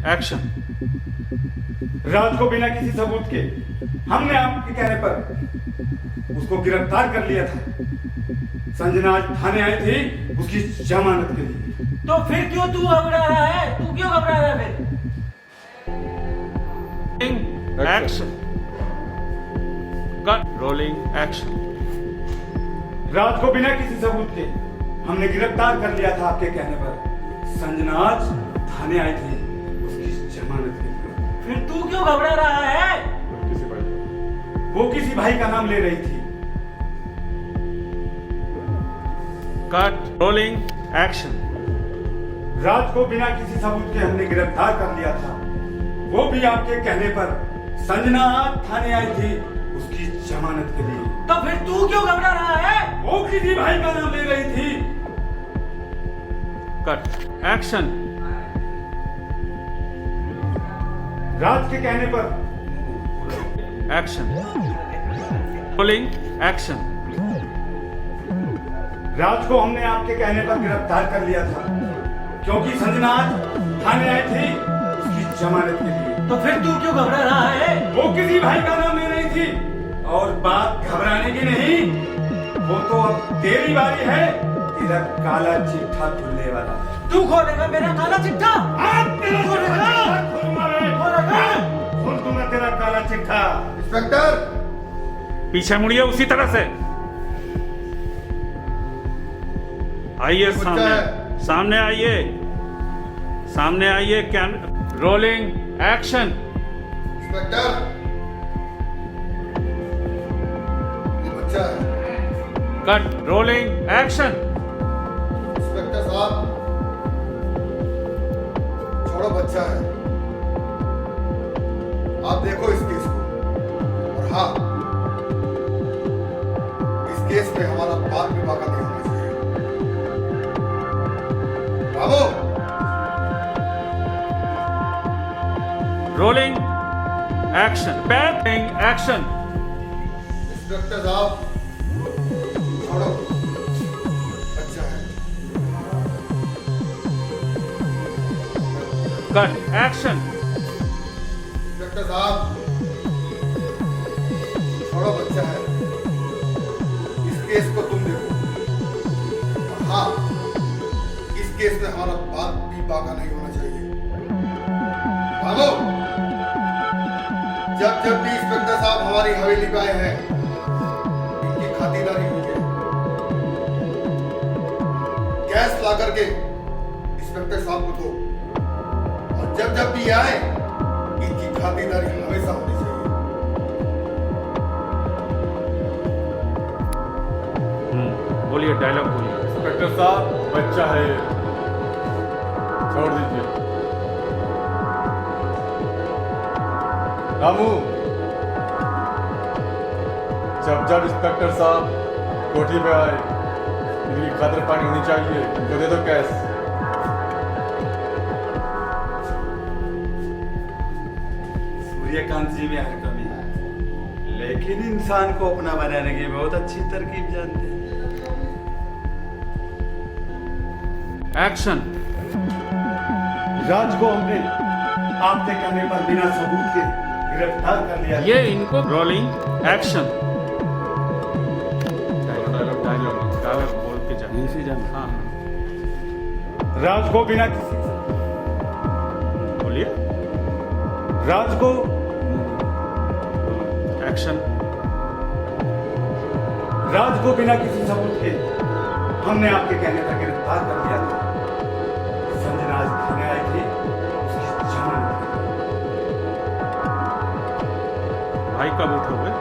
Action. Raj को बिना किसी सबूत के हमने आपके कहने पर उसको गिरफ्तार कर लिया था। संजना आज थाने आई थी उसकी जमानत के लिए। तो फिर क्यों तू घबरा रहा है? तू क्यों घबरा रहा है फिर? Action. Cut rolling action. Raj को बिना किसी सबूत के हमने गिरफ्तार कर लिया था आपके कहने पर। संजना आज थाने आई थी उसकी जमानत के लिए। फिर तू क्यों घबरा रहा है? वो किसी भाई का नाम ले रही थी। Cut rolling action. राज को बिना किसी सबूत के हमने गिरफ्तार कर लिया था, वो भी आपके कहने पर। संजना आज थाने आई थी उसकी जमानत के लिए। तो फिर तू क्यों घबरा रहा है? वो किसी भाई का नाम ले रही थी। Cut action. राज के कहने पर। एक्शन। Rolling action. राज को हमने आपके कहने पर गिरफ्तार कर लिया था क्योंकि संजना आज थाने आई थी उसकी जमानत के लिए। तो फिर तू क्यों घबरा रहा है? वो किसी भाई का नाम ले रही थी। और बात घबराने की नहीं, वो तो अब तेरी बारी है। तेरा काला चिट्ठा खुलने वाला है। तू खोलेगा मेरा काला चिट्ठा? तेरा खोल दूंगा तेरा काला चिट्ठा। इंस्पेक्टर, पीछे मुड़िए उसी तरह से। आइए सामने, सामने आइए, सामने आइए। Rolling action. इंस्पेक्टर, ये बच्चा है। Cut rolling action. इंस्पेक्टर साहब, छोड़ो, बच्चा है। आप देखो इस केस को। और हाँ, इस केस में हमारा बाल भी बाका नहीं होना चाहिए। Bravo. Rolling action. Batting action. Inspector साहब, छोड़ो, बच्चा है। Cut action. इंस्पेक्टर साहब, छोड़ो, बच्चा है। इस केस को तुम देखो। और हाँ, इस केस में हमारा बात भी बाका नहीं होना चाहिए। भागो। जब जब भी इंस्पेक्टर साहब हमारी हवेली पे आए हैं, इनकी खातिरदारी हुई है। गैस ला करके इंस्पेक्टर साहब को दो। और जब जब भी आए, इनकी खातिरदारी हमेशा होनी चाहिए। बोलिए, डायलॉग बोलिए। इंस्पेक्टर साहब, बच्चा है ये, छोड़ दीजिए। रामू, जब जब इंस्पेक्टर साहब कोठी पे आए, इनकी खातिर पानी होनी चाहिए। तो दे दो कैश। सूर्यकांत जी में हर कमी है, लेकिन इंसान को अपना बनाने की बहुत अच्छी तरकीब जानते हैं। एक्शन। राज को हमने आपके कहने पर बिना सबूत के गिरफ्तार कर लिया। ये इनको रोलिंग एक्शन। डायलॉग बोल के जाए। हाँ, राज को बिना किसी बोलिए। राज को एक्शन। राज को बिना किसी सबूत के हमने आपके कहने पर गिरफ्तार कर लिया था। संजना आज थाने आई थी उसकी जमानत। भाई कब उठोगे?